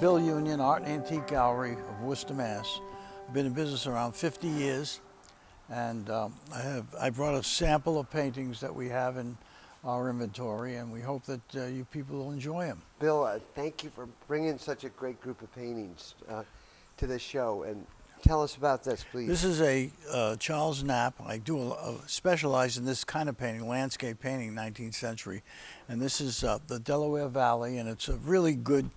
Bill Union Art and Antique Gallery of Worcester, Mass. I've been in business around 50 years, and I brought a sample of paintings that we have in our inventory, and we hope that you people will enjoy them. Bill, thank you for bringing such a great group of paintings to the show, and tell us about this, please. This is a Charles Knapp. I specialize in this kind of painting, landscape painting, 19th century, and this is the Delaware Valley, and it's a really good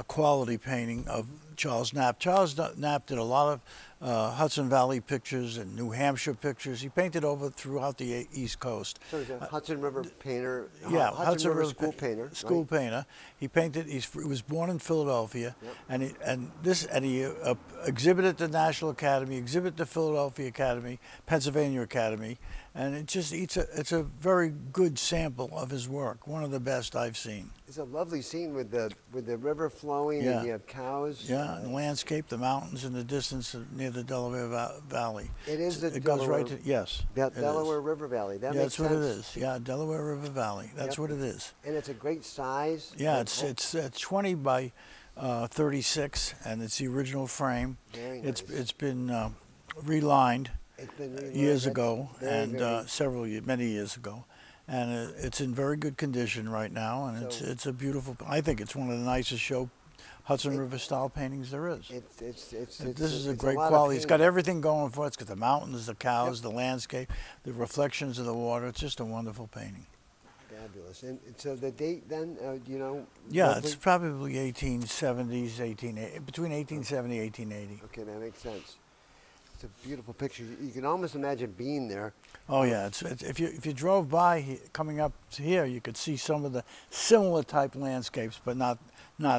quality painting of Charles Knapp. Charles Knapp did a lot of Hudson Valley pictures and New Hampshire pictures. He painted over throughout the East Coast. So he's a Hudson River painter. Yeah, Hudson River school painter. School painter. He painted. He was born in Philadelphia, yep. and he exhibited at the National Academy, exhibited at the Philadelphia Academy, Pennsylvania Academy, and it's a very good sample of his work. One of the best I've seen. It's a lovely scene with the river flowing, yeah. And you have cows. Yeah, and the landscape, the mountains in the distance near the Delaware Valley. It is the it Delaware, goes right to, yes. Delaware River Valley. That makes that's sense. what it is. Yeah, Delaware River Valley. That's what it is. And it's a great size. Yeah, it's 20 by 36, and it's the original frame. Very nice. It's been relined. It's been relined years ago, many years ago. And it's in very good condition right now, and it's a beautiful. I think it's one of the nicest Hudson River style paintings there is. This is a great quality. It's got everything going for it. It's got the mountains, the cows, the landscape, the reflections of the water. It's just a wonderful painting. Fabulous. And so the date then, do you know? Yeah, roughly? it's probably 1870s, between 1870 and 1880. Okay, that makes sense. It's a beautiful picture. You can almost imagine being there. Oh yeah, if you drove by coming up to here, you could see some of the similar type landscapes, but not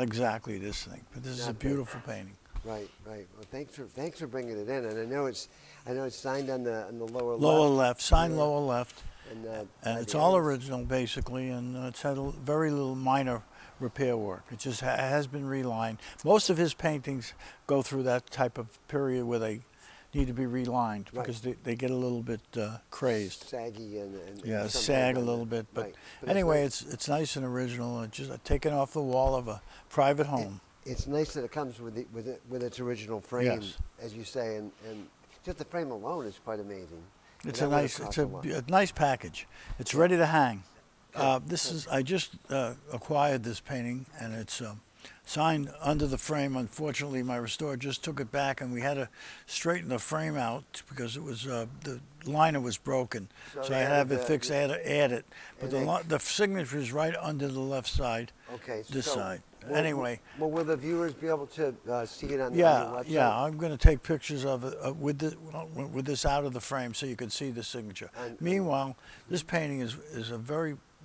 exactly this thing. But this is a beautiful painting. Right. Well, thanks for bringing it in. And I know it's signed on the lower left. Lower left, signed lower left, and it's all original basically, and it's had very little minor repair work. It just has been relined. Most of his paintings go through that type of period where they need to be relined because they get a little bit crazed. Saggy and yeah, sag a little bit. But anyway, it's nice and original. It's just taken off the wall of a private home. It's nice that it comes with its original frame, as you say, and just the frame alone is quite amazing. It's a nice package. It's ready to hang. I just acquired this painting, and it's signed under the frame. Unfortunately, my restorer just took it back, and we had to straighten the frame out because it was the liner was broken. So I had to have it fixed. I had to add it, but the signature is right under the left side. Okay, this side. Anyway. Well, will the viewers be able to see it on your website? Yeah, I'm going to take pictures of it with this out of the frame so you can see the signature. Meanwhile, this painting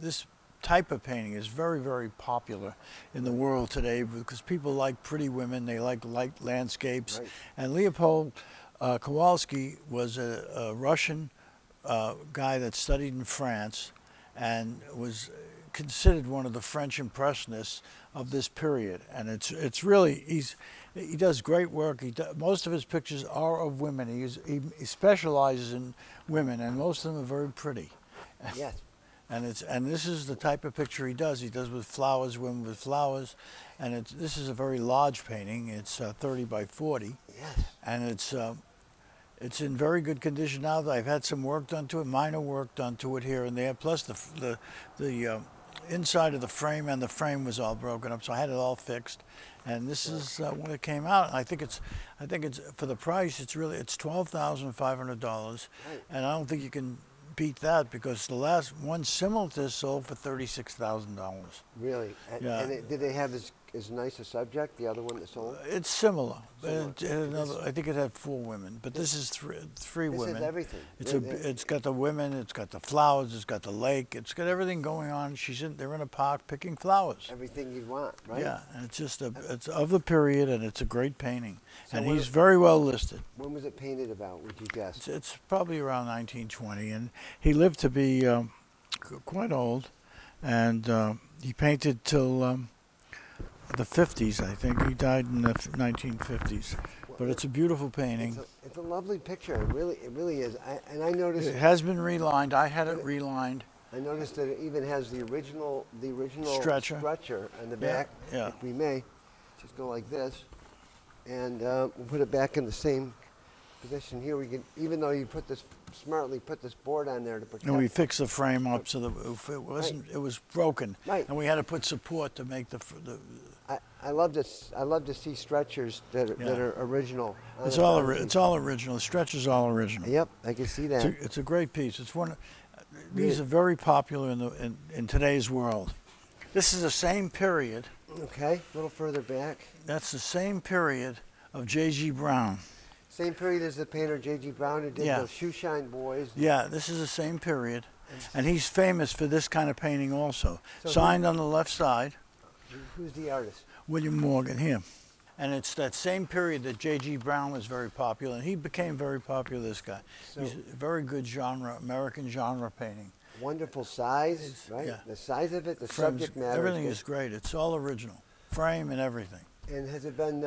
this type of painting is very, very popular in the world today because people like pretty women, they like landscapes. Right. And Leopold Kowalski was a Russian guy that studied in France and was considered one of the French impressionists of this period. And it's really, he does great work. Most of his pictures are of women. He specializes in women, and most of them are very pretty. Yes. And this is the type of picture he does. He does with flowers, women with flowers, and this is a very large painting. It's 30 by 40. Yes. And it's in very good condition now. I've had some work done to it, minor work done to it here and there. Plus the inside of the frame and the frame was all broken up, so I had it all fixed. And this is when it came out. I think it's for the price. It's $12,500, right. And I don't think you can beat that because the last one similar to this sold for $36,000. Really? And did they have as nice a subject, the other one that sold? It's similar. I think it had 4 women, but this is three women. This is everything. It's got the women, it's got the flowers, it's got the lake, it's got everything going on. They're in a park picking flowers. Everything you'd want, right? Yeah, and it's of the period, and it's a great painting. So and he's very well listed. When was it painted about, would you guess? It's probably around 1920, and he lived to be quite old, and he painted till the 50s, I think. He died in the 1950s. But it's a beautiful painting. It's a lovely picture. It really is. And I noticed it has been relined. I had it relined. I noticed that it even has the original stretcher on the back. Yeah. If we may, just go like this, and we'll put it back in the same position here. We can, even though you put this smartly, put this board on there to protect. And we fixed the frame up so that if it wasn't, it was broken, and we had to put support to make the. I love this. I love to see stretchers that are original. It's all original. The stretcher's all original. Yep, I can see that. It's a great piece. It's one. These are very popular in today's world. This is the same period. Okay, a little further back. That's the same period of J.G. Brown. Same period as the painter J.G. Brown who did those Shoe Shine Boys. Yeah, this is the same period. And he's famous for this kind of painting also. So signed on the left side. Who's the artist? William Morgan, here. And it's that same period that J.G. Brown was very popular. And he became very popular, this guy. So he's a very good genre, American genre painting. Wonderful size, right? Yeah. The size of it, the subject matter. Everything is great. It's all original. Frame and everything. And has it been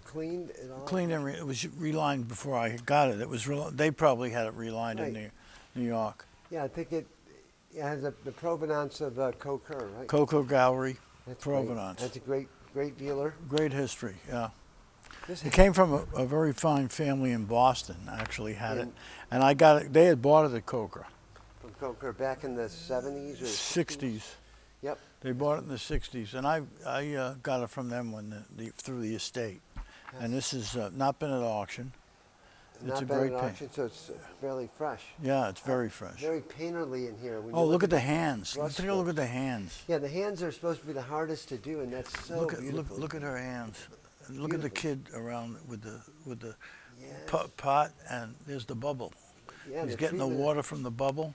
cleaned at all? Cleaned and it was relined before I got it. It was they probably had it relined in New York. Yeah, I think it has the provenance of Coker, right? Coker Gallery, That's provenance. Great. That's a great dealer. Great history, yeah. It came from a very fine family in Boston. Actually had it, and I got it. They had bought it at Coker. From Coker back in the 70s or 60s. Yep. They bought it in the 60s, and I got it from them when through the estate. And this has not been at auction. It's a great painting. So it's fairly fresh. Yeah, it's very fresh. Very painterly in here. Oh, look at the hands. Take a look at the hands. Yeah, the hands are supposed to be the hardest to do, and that's so beautiful. Look at her hands. And look at the kid around with the pot, and there's the bubble. Yeah, he's getting the water from the bubble.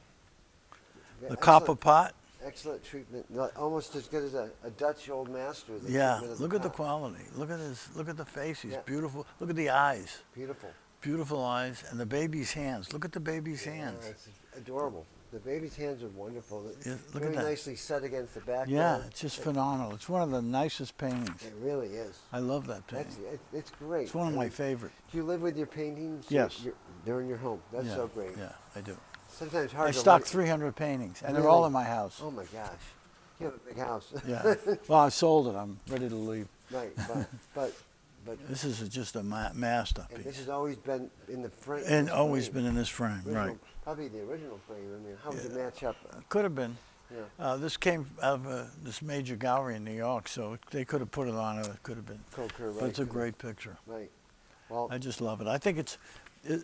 The excellent, copper pot. Excellent treatment. Almost as good as a Dutch old master. Yeah, look at the quality. Look at the face. He's beautiful. Look at the eyes. Beautiful. Beautiful eyes, and the baby's hands. Look at the baby's hands. It's adorable. The baby's hands are wonderful. Look very at that. nicely set against the background. Yeah, it's just phenomenal. It's one of the nicest paintings. It really is. I love that painting. It's great. It's one of my favorite. Do you live with your paintings? Yes. They're in your home. That's so great. Yeah, I do. Sometimes hard I stock 300 paintings, and they're all in my house. Oh my gosh. You have a big house. Yeah. Well, I sold it. I'm ready to leave. Right, but this is just a masterpiece. And this has always been in the frame. And always been in this frame, right. Probably the original frame. I mean, how would it match up? Could have been. Yeah. This came out of this major gallery in New York, so they could have put it on, or it could have been. Coker, right. But it's a great picture. Right. Well, I just love it. I think it's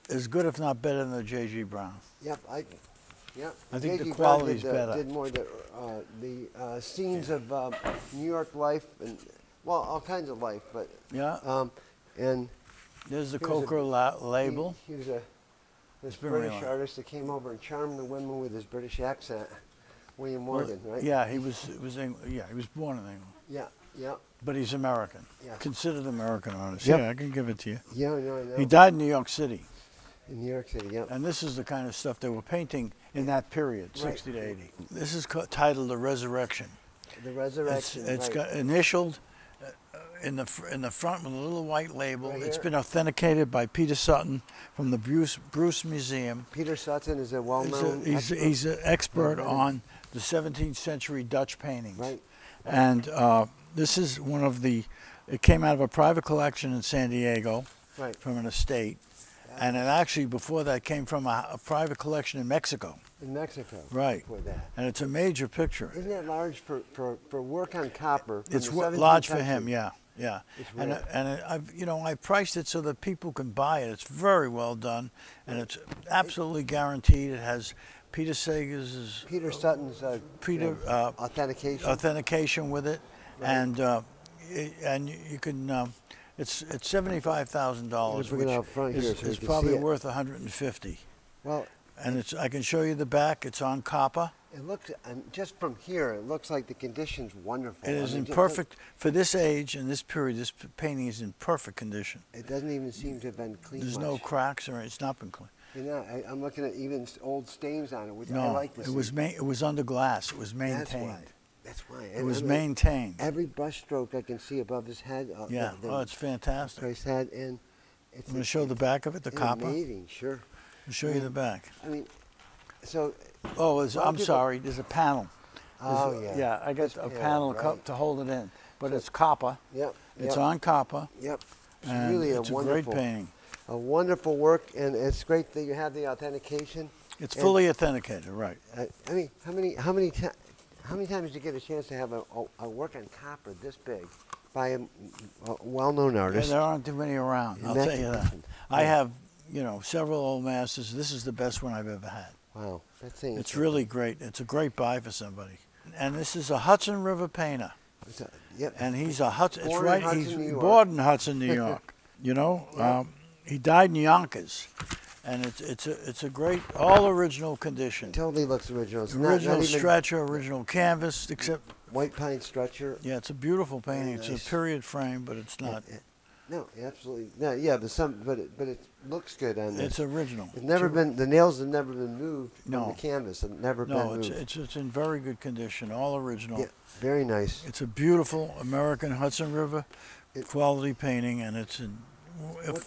as good, if not better, than the J.G. Brown. Yep. I think the quality's better. Did more the scenes of New York life and all kinds of life, but and there's the Coker label. He was this British artist that came over and charmed the women with his British accent. William Morgan, right? Yeah, he was born in England. Yeah. But he's American. Yeah. Considered American artist. Yep. Yeah, I can give it to you. Yeah, I know. He died in New York City. In New York City, yeah. And this is the kind of stuff they were painting in that period, 60 to 80. This is titled The Resurrection. The Resurrection. It's got initialed in the front with a little white label. Right, it's been authenticated by Peter Sutton from the Bruce Museum. Peter Sutton is a well-known expert. He's an expert on the 17th century Dutch paintings. Right. And this is one of it came out of a private collection in San Diego from an estate. And it actually, before that, came from a private collection in Mexico. In Mexico. Right. Before that. And it's a major picture. Isn't that large for work on copper? It's large for him, yeah. And I priced it so that people can buy it. It's very well done, and it's absolutely guaranteed. It has Peter Sager's Peter Sutton's authentication with it, and you can. It's $75,000, which is probably worth $150. Well, and I can show you the back. It's on copper. It looks, just from here, it looks like the condition's wonderful. It is in perfect, for this age and this period, this painting is in perfect condition. It doesn't even seem to have been cleaned There's no cracks, or it's not been cleaned. You know, I'm looking at even old stains on it, which no, I like to see. It was under glass. It was maintained. That's why. It was maintained. Every brush stroke I can see above his head. It's fantastic. His head, and I'm going to show the back of it, the copper. Amazing, sure. I'll show you the back. I mean, so. Oh, I'm sorry. There's a panel. Oh, yeah. Yeah, I got a panel to hold it in, but it's copper. Yep. It's on copper. Yep. It's And really it's a great painting. A wonderful work, and it's great that you have the authentication. It's fully authenticated, right? I mean, how many times do you get a chance to have a work on copper this big by a well-known artist? Yeah, there aren't too many around. I'll tell you that. I have, you know, several old masters. This is the best one I've ever had. Wow, that's saying it's really great. It's a great buy for somebody. And this is a Hudson River painter. Yep. And he's a Hudson. It's right. He's New born in Hudson, New York. You know, yeah. He died in Yonkers, and it's a great all original condition. It totally looks original. It's original not stretcher, original canvas, except white pine stretcher. Yeah, it's a beautiful painting. Nice. It's a period frame, but it's not. No, absolutely. No, yeah, but it looks good on this. It's original. It's never been, the nails have never been moved from No. the canvas. It's never been moved. No, it's in very good condition, all original. Yeah, very nice. It's a beautiful American Hudson River quality painting, and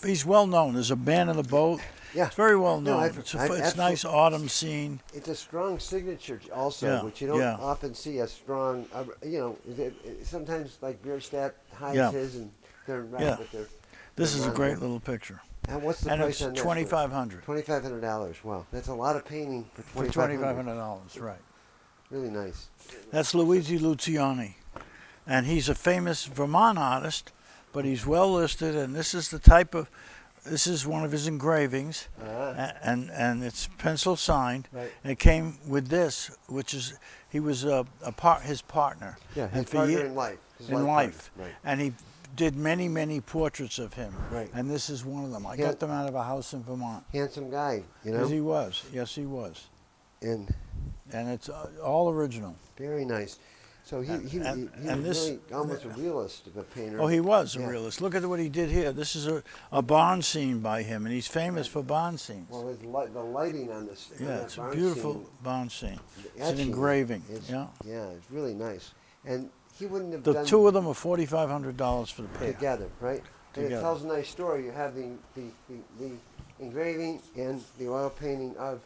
he's well known. There's a man in the boat. Yeah. It's very well known. No, it's a nice autumn scene. It's a strong signature also, Yeah, which you don't yeah. often see a strong, you know, sometimes like Bierstadt hides Yeah. his and they're right, Yeah. but they're. This is a great non- little picture. And what's the And price it's on this? $2,500. $2,500. Wow, that's a lot of painting for For $2,500. $2,500, right. Really nice. That's Luigi Luciani. And he's a famous Vermont artist, but he's well listed, and this is the type of, this is one of his engravings, and it's pencil signed. Right. And it came with this, which is, he was his partner. Yeah, his And for partner ye- in life. His in life. partner. Right. And he did many, many portraits of him. Right. And this is one of them. I Yeah. got them out of a house in Vermont. Handsome guy, you know. Yes, he was. Yes, he was. And And it's all original. very nice. So he was really almost a realist of a painter. Oh, he was a Yeah. realist. Look at what he did here. This is a barn scene by him, and he's famous for barn scenes. Well, the lighting on this. on Yeah, that it's a barn beautiful scene, barn scene. the It's an etching engraving. is- Yeah. Yeah, it's really nice. And he wouldn't have The done two of them are $4,500 for the pair. together, right? And it Together. tells a nice story. You have the engraving and the oil painting of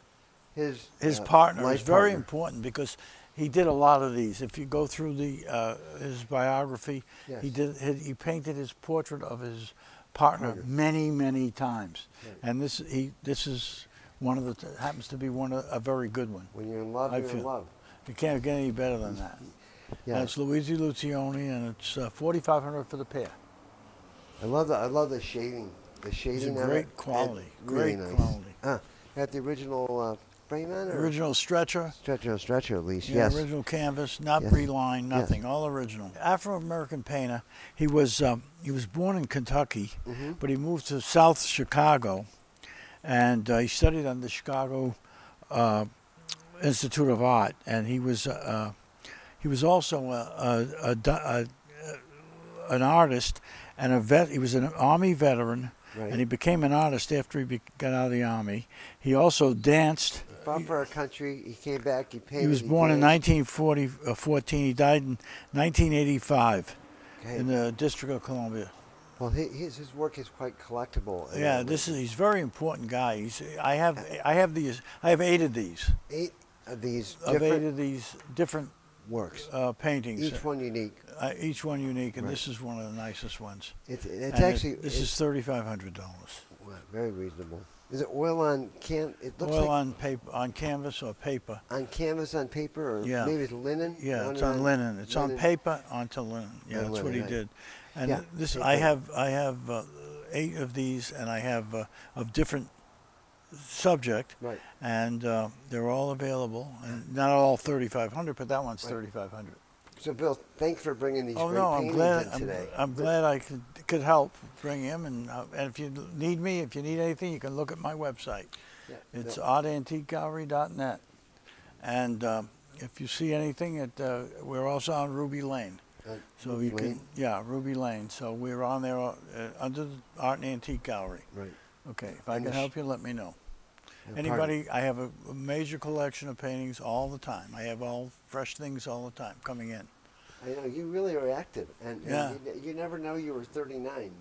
his partner life is very partner. important because he did a lot of these. If you go through his biography, Yes. he painted his portrait of his partner many, many times. Right. And this is one of happens to be a very good one. When you're in love, I you're in feel. love. You can't get any better than that. Yeah. And it's Luigi Lucione, and it's $4,500 for the pair. I love the shading. The shading. It's of great it, quality. really Great nice. quality. Got the original frame on it? Original stretcher. Stretcher at least. Yeah, Yes. original canvas, not Yes. relined, nothing, all original. Afro-American painter. He was born in Kentucky, but he moved to South Chicago, and he studied under the Chicago Institute of Art, and he was also an artist and a vet. He was an Army veteran. Right. And he became an artist after he got out of the Army. He also danced. He fought for our country. He came back. He painted. He was born in danced. 1914. He died in 1985 Okay. in the District of Columbia. Well, his work is quite collectible. Yeah, he's a very important guy. I have 8 of these. 8 of these Of 8 different of these different works. paintings. Each one unique. Each one unique, and Right. this is one of the nicest ones. It's And actually this is $3,500. very reasonable. Is it oil on It looks Oil like on paper, on canvas or paper. on canvas on paper, or Yeah. maybe it's linen. Yeah, it's on linen. It's on paper onto linen. Yeah, On that's what linen, he right. did. And Yeah, this, paper. I have 8 of these, and I have of different subject, Right. and they're all available. And not all 3,500, but that one's Right. 3,500. So, Bill, thanks for bringing these Oh great no, I'm paintings glad. in today. I'm glad I could help bring him. And if you need me, if you need anything, you can look at my website. Yeah, It's yeah. artantiquegallery.net. And if you see anything, we're also on Ruby Lane. So Ruby you Lane? can, Ruby Lane. So we're on there under the Art and Antique Gallery. Right. Okay, if I And can the help you, let me know. And Anybody, I have a major collection of paintings all the time. I have all fresh things all the time coming in. I know you really are active, and Yeah. you never know you were 39.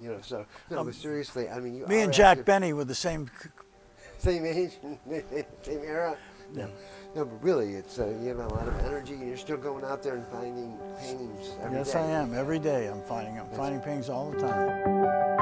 You know. So no, but seriously, I mean, you. Me are and Jack active. Benny were the same. Same age, same era. Yeah. No, but really, it's you have a lot of energy, and you're still going out there and finding paintings every day. Yes, I am. Every day I'm finding paintings all the time.